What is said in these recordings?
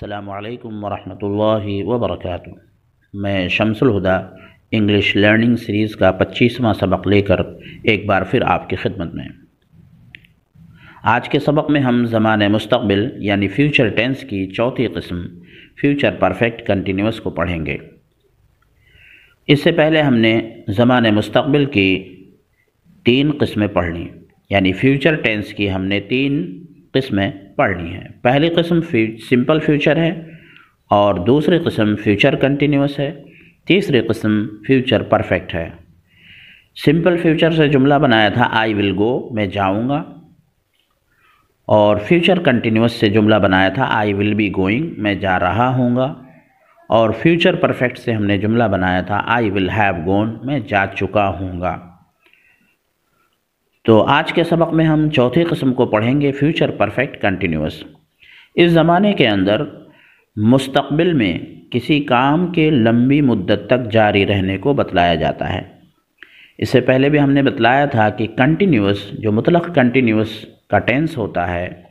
अस्सलामु अलैकुम वरहमतुल्लाहि वबरकातुहू। मैं शम्सुल हुदा इंग्लिश लर्निंग सीरीज़ का 25वां सबक लेकर एक बार फिर आपकी खिदमत में। आज के सबक में हम ज़माने मुस्तक़बिल यानी फ्यूचर टेंस की चौथी किस्म फ्यूचर परफेक्ट कंटिन्यूअस को पढ़ेंगे। इससे पहले हमने ज़माने मुस्तक़बिल की 3 किस्में पढ़ ली, यानी फ्यूचर टेंस की हमने 3 किस्में पढ़नी है। पहली किस्म सिंपल फ्यूचर है और दूसरी किस्म फ्यूचर कंटिन्यूअस है, तीसरी किस्म फ्यूचर परफेक्ट है। सिंपल फ्यूचर से जुमला बनाया था आई विल गो, मैं जाऊंगा, और फ्यूचर कंटिन्यूअस से जुमला बनाया था आई विल बी गोइंग, मैं जा रहा हूँगा, और फ्यूचर परफेक्ट से हमने जुमला बनाया था आई विल हैव गॉन, मैं जा चुका हूँगा। तो आज के सबक में हम चौथी किस्म को पढ़ेंगे फ्यूचर परफेक्ट कंटिन्यूअस। इस ज़माने के अंदर मुस्तक़बिल में किसी काम के लंबी मुद्दत तक जारी रहने को बतलाया जाता है। इससे पहले भी हमने बतलाया था कि कंटिन्यूअस, जो मुतलक कंटिन्यूअस का टेंस होता है,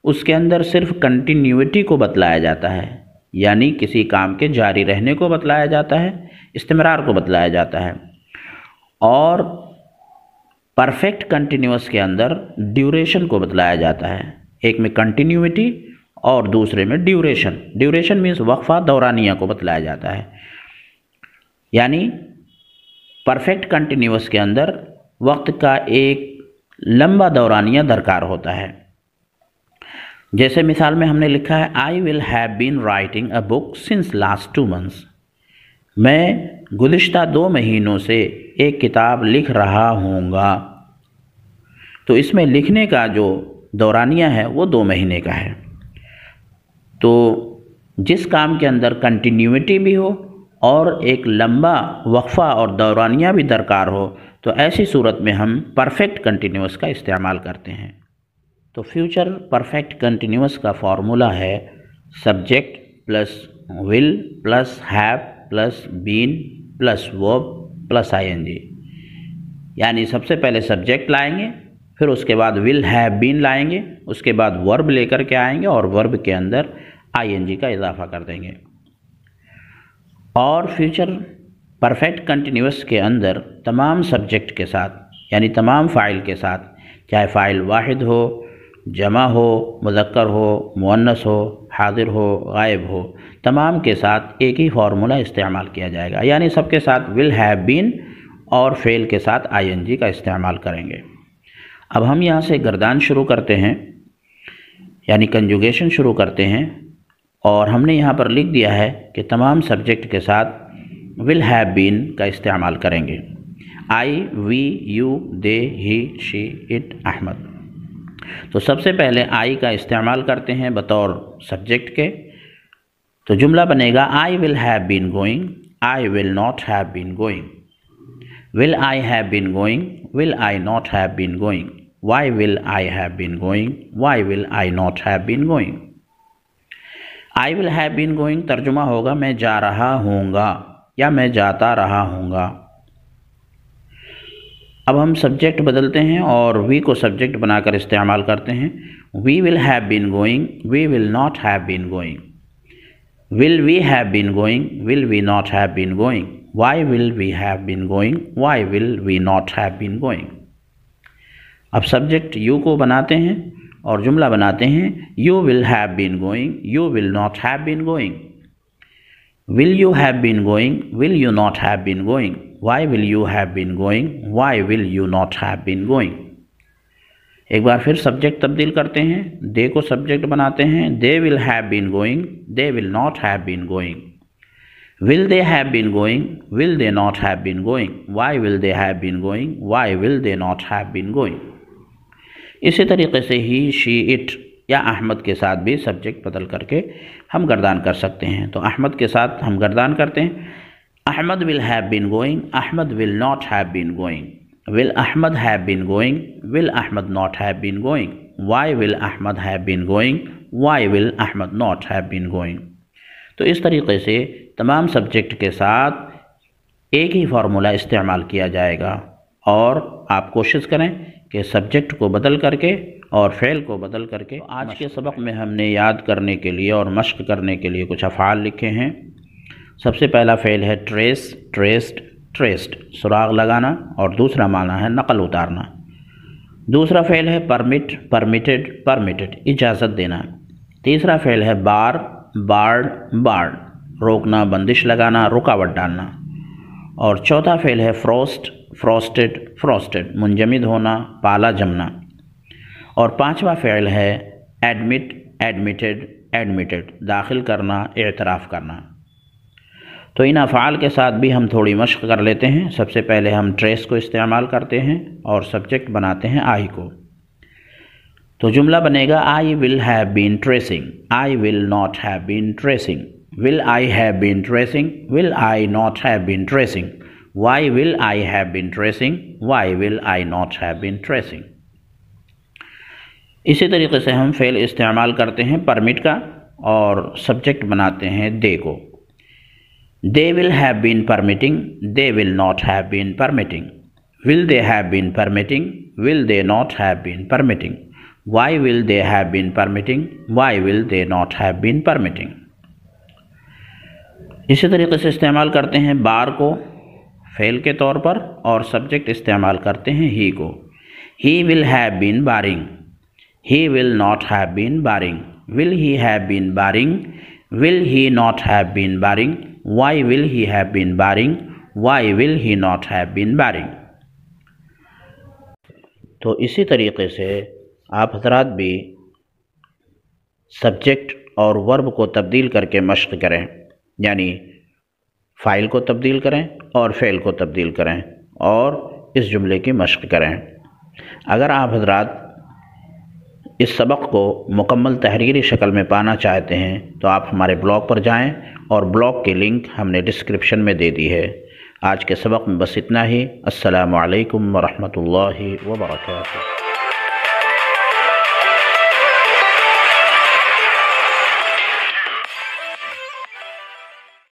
उसके अंदर सिर्फ कंटिन्यूटी को बतलाया जाता है, यानी किसी काम के जारी रहने को बतलाया जाता है, इस्तिमरार को बतलाया जाता है। और परफेक्ट कंटिन्यूअस के अंदर ड्यूरेशन को बतलाया जाता है। एक में कंटिन्यूटी और दूसरे में ड्यूरेशन। ड्यूरेशन मीन्स वक्फा दौरानिया को बतलाया जाता है, यानी परफेक्ट कंटिन्यूअस के अंदर वक्त का एक लंबा दौरानिया दरकार होता है। जैसे मिसाल में हमने लिखा है I will have been writing a book since last 2 months, मैं गुज़िश्ता 2 महीनों से एक किताब लिख रहा हूँगा। तो इसमें लिखने का जो दौरानिया है वो 2 महीने का है। तो जिस काम के अंदर कंटिन्यूटी भी हो और एक लंबा वक्फ़ा और दौरानिया भी दरकार हो, तो ऐसी सूरत में हम परफेक्ट कंटिन्यूअस का इस्तेमाल करते हैं। तो फ्यूचर परफेक्ट कंटिन्यूअस का फार्मूला है subject plus will plus have plus been plus verb plus ING. यानी सबसे पहले सब्जेक्ट लाएंगे, फिर उसके बाद विल हैव बीन लाएंगे, उसके बाद वर्ब लेकर के आएंगे और वर्ब के अंदर आईएनजी का इजाफा कर देंगे। और फ्यूचर परफेक्ट कंटिन्यूअस के अंदर तमाम सब्जेक्ट के साथ, यानी तमाम फ़ाइल के साथ, चाहे फ़ाइल वाहिद हो, जमा हो, मुज़क्कर हो, मुअन्नस हो, हाजिर हो, गायब हो, तमाम के साथ एक ही फार्मूला इस्तेमाल किया जाएगा। यानी सबके साथ विल हैव बीन और फेल के साथ आईएनजी का इस्तेमाल करेंगे। अब हम यहाँ से गर्दान शुरू करते हैं, यानी कंजुगेशन शुरू करते हैं, और हमने यहाँ पर लिख दिया है कि तमाम सब्जेक्ट के साथ विल हैव बीन का इस्तेमाल करेंगे। I, we, you, they, he, she, it, Ahmed. तो सबसे पहले आई का इस्तेमाल करते हैं बतौर सब्जेक्ट के। तो जुमला बनेगा I will have been going, I will not have been going. Will I have been going, will I not have been going. Why will I have been going, why will I not have been going. I will have been going तर्जुमा होगा मैं जा रहा हूँगा या मैं जाता रहा हूँगा। अब हम सब्जेक्ट बदलते हैं और वी को सब्जेक्ट बनाकर इस्तेमाल करते हैं। We will have been going, we will not have been going. Will we have been going, will we not have been going. Why will we have been going, why will we not have been going. अब subject you को बनाते हैं और जुमला बनाते हैं you will have been going, you will not have been going. Will you have been going, will you not have been going. Why will you have been going, why will you not have been going. एक बार फिर subject तब्दील करते हैं, they को subject बनाते हैं। They will have been going, they will not have been going. Will they have been going, will they not have been going. Why will they have been going, why will they not have been going. इसी तरीके से ही she, it या अहमद के साथ भी subject बदल करके हम गर्दान कर सकते हैं। तो अहमद के साथ हम गर्दान करते हैं Ahmed will have been going, Ahmed will not have been going. Will Ahmed have been going, will Ahmed not have been going. Why will Ahmed have been going, why will Ahmed not have been going. तो इस तरीके से तमाम सब्जेक्ट के साथ एक ही फार्मूला इस्तेमाल किया जाएगा। और आप कोशिश करें कि सब्जेक्ट को बदल करके और फ़ेल को बदल करके। आज के सबक में हमने याद करने के लिए और मश्क करने के लिए कुछ अफ़आल लिखे हैं। सबसे पहला फ़ेल है ट्रेस, ट्रेस्ड, ट्रेस्ड, सुराग लगाना, और दूसरा माना है नकल उतारना। दूसरा फ़ेल है परमिट, परमिटेड, परमिटेड, इजाज़त देना। तीसरा फ़ेल है बार, बार्ड, बार्ड, रोकना, बंदिश लगाना, रुकावट डालना। और चौथा फ़ेल है फ्रोस्ट, फ्रोस्टेड, फ्रोस्टेड, मुंजमद होना, पाला जमना। और पांचवा फ़ेल है एडमिट, एडमिटेड, एडमिटेड, दाखिल करना, एतराफ़ करना। तो इन अफ़आल के साथ भी हम थोड़ी मश्क कर लेते हैं। सबसे पहले हम ट्रेस को इस्तेमाल करते हैं और सब्जेक्ट बनाते हैं आई को। तो जुमला बनेगा I will have been tracing, I will not have been tracing, will I have been tracing, will I not have been tracing, why will I have been tracing, why will I not have been tracing. इसी तरीके से हम fail इस्तेमाल करते हैं permit का और subject बनाते हैं दे को। They will have been permitting, they will not have been permitting, will they have been permitting, will they not have been permitting, why will they have been permitting, why will they not have been permitting. इसी तरीके से इस्तेमाल करते हैं बार को fail के तौर पर और सब्जेक्ट इस्तेमाल करते हैं ही को। He will have been barring, he will not have been barring, will he have been barring, will he not have been barring, why will he have been barring, why will he not have been barring। तो इसी तरीके से आप हज़रात भी subject और verb को तब्दील करके मश्क करें, यानी फ़ाइल को तब्दील करें और फ़ेल को तब्दील करें और इस जुमले की मश्क करें। अगर आप हज़रात इस सबक को मुकम्मल तहरीरी शक्ल में पाना चाहते हैं तो आप हमारे ब्लॉग पर जाएं और ब्लॉग की लिंक हमने डिस्क्रिप्शन में दे दी है। आज के सबक में बस इतना ही। अस्सलामु अलैकुम व रहमतुल्लाहि व बरकातुहू।